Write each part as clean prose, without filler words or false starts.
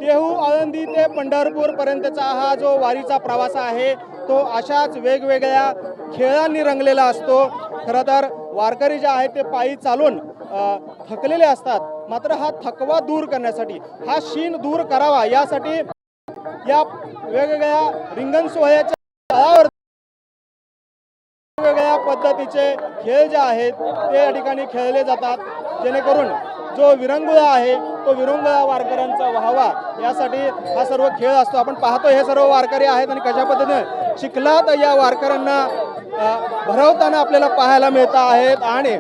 देहू आळंदी ते पंढरपूर पर्यंतचा हा जो वारीचा प्रवास आहे तो अशाच वेगवेगळ्या खेळांनी रंगलेला असतो। खरं तर वारकरी जे आहेत ते पायी चालून थकलेले असतात, मात्र हा थकवा दूर करण्यासाठी, हा शीण दूर करावा यासाठी या वेगवेगळ्या रिंगण सोहळ्याच्या तळावर वेगवेगळ्या पद्धतीचे खेळ जे आहेत ते या ठिकाणी खेळले जातात, जेणेकरून जो विरंगुळा आहे तो विरंगुळा वारकऱ्यांचा व्हावा यासाठी हा सर्व खेळ असतो। आपण पाहतो हे सर्व वारकरी आहेत आणि कशा पद्धतीने चिखलात या वारकऱ्यांना भरवताना आपल्याला पाहायला मिळत आहेत। आणि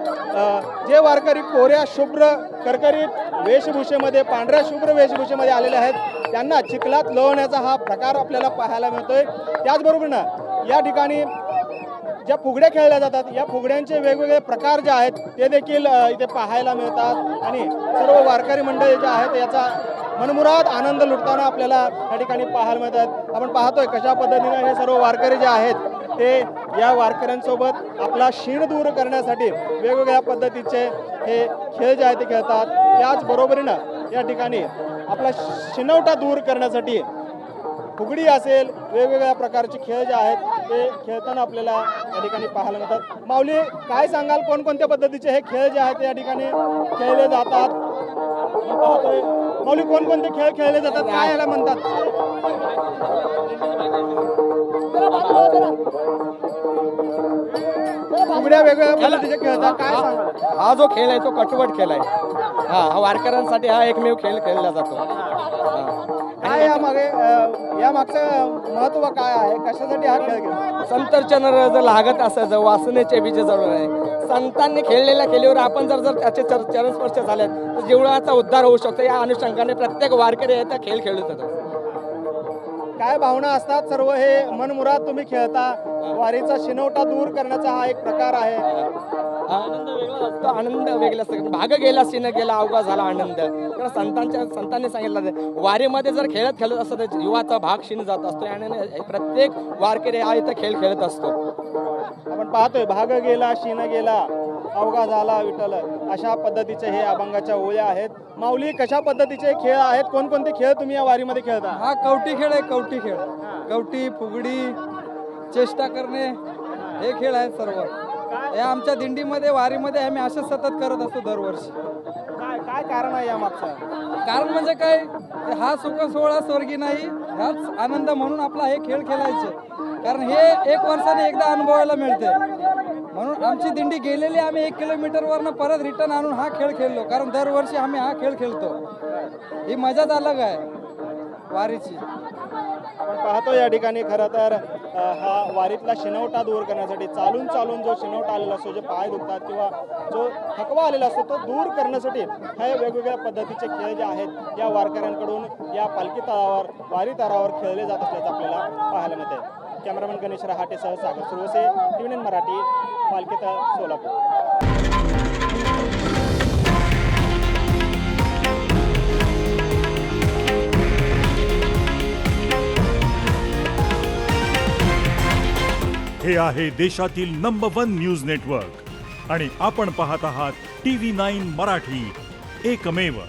जे वारकरी कोऱ्या शुभ्र करकरीत वेशभूषेमध्ये, पांढऱ्या शुभ्र वेशभूषेमध्ये आलेले आहेत त्यांना चिखलात लोळण्याचा हा प्रकार आपल्याला पाहायला मिळतोय। त्याचबरोबर या ठिकाणी ज्या फुगड्या खेळल्या जातात या फुगड्यांचे वेगवेगळे प्रकार जे आहेत ते देखील इथे पाहायला मिळतात आणि सर्व वारकरी मंडळी जे आहेत याचा मनमुराद आनंद लुटताना आपल्याला या ठिकाणी पाहायला मिळतात। आपण पाहतोय कशा पद्धतीने हे सर्व वारकरी जे आहेत ते या वारकऱ्यांसोबत आपला शीण दूर करण्यासाठी वेगवेगळ्या पद्धतीचे हे खेळ जे आहेत ते खेळतात। त्याच बरोबरीनं या ठिकाणी आपला शिणवटा दूर करण्यासाठी फुगडी असेल, वेगवेगळ्या प्रकारचे खेळ जे आहेत ते खेळताना आपल्याला या ठिकाणी पाहायला मिळतात। माऊली, काय सांगाल कोणकोणत्या पद्धतीचे हे खेळ जे आहेत या ठिकाणी खेळले जातात? पाहतोय माऊली, कोणकोणते खेळ खेळले जातात, काय याला म्हणतात? फुगड्या वेगवेगळ्या पद्धतीचे खेळतात, काय सांगाल? हा जो खेळ आहे तो कटवट खेळ आहे। हा वारकऱ्यांसाठी हा एकमेव खेळ खेळला जातो। काय या मागचं महत्व काय आहे, कशासाठी हा खेळ खेळ? संतर्चन जर लागत असायचं वासनेचे बीज जवळ आहे, संतांनी खेळलेल्या खेळीवर आपण जर त्याचे चरण स्पर्श झाले तर जीवनाचा उद्धार होऊ शकतो। या अनुषंगाने प्रत्येक वारकरी येता खेळ खेळत होता। काय भावना असतात? सर्व हे मनमुराद तुम्ही खेळता, वारीचा शिनवटा दूर करण्याचा हा एक प्रकार आहे। आनंद वेगळा असतो, आनंद वेगळा असतो। भाग गेला सीन गेला अवघा झाला आनंद। तर संतांनी सांगितलं वारीमध्ये जर खेळत असतो तर जीवाचा भाग शीन जात असतो आणि प्रत्येक वारकरी हा इथं खेळ खेळत असतो। आपण पाहतोय भाग गेला शीन गेला अवघा झाला विठ्ठल, अशा पद्धतीचे हे अभंगाच्या ओळ्या आहेत। माऊली, कशा पद्धतीचे खेळ आहेत, कोणकोणते खेळ तुम्ही या वारीमध्ये खेळता? हा कवटी खेळ आहे, कवटी खेळ, कवटी, फुगडी, चेष्टा करणे हे खेळ आहेत सर्व। हे आमच्या दिंडीमध्ये वारीमध्ये आम्ही असं सतत करत असतो दरवर्षी। काय काय कारण आहे या मागचं? कारण म्हणजे काय, हा सुख सोहळा स्वर्गी नाही, हाच आनंद म्हणून आपला हे खेळ खेळायचे। कारण हे एक वर्षाने एकदा अनुभवायला मिळते, म्हणून आमची दिंडी गेलेली आम्ही 1 किलोमीटरवरनं परत रिटर्न आणून हा खेळ खेळलो। कारण दरवर्षी आम्ही हा खेळ खेळतो, ही मजाच अलग आहे वारीची। आपण पाहतो या ठिकाणी खरं तर हा वारीतला शिनवटा दूर करण्यासाठी चालून चालून जो शिनवटा आलेला असतो, जे पाय दुखतात किंवा जो थकवा आलेला असतो तो दूर करण्यासाठी हे वेगवेगळ्या पद्धतीचे खेळ जे आहेत या वारकऱ्यांकडून या पालखी तळावर, वारी तळावर खेळले जात असल्याचं आपल्याला पाहायला मिळते। कॅमेरामॅन गणेश रहाटेसह सागर सुरवसे, TVN मराठी, पालखी तळ, सोलापूर। हे आहे देशातील नंबर 1 न्यूज नेटवर्क आणि आपण पाहत आहात TV9 मराठी, एकमेव।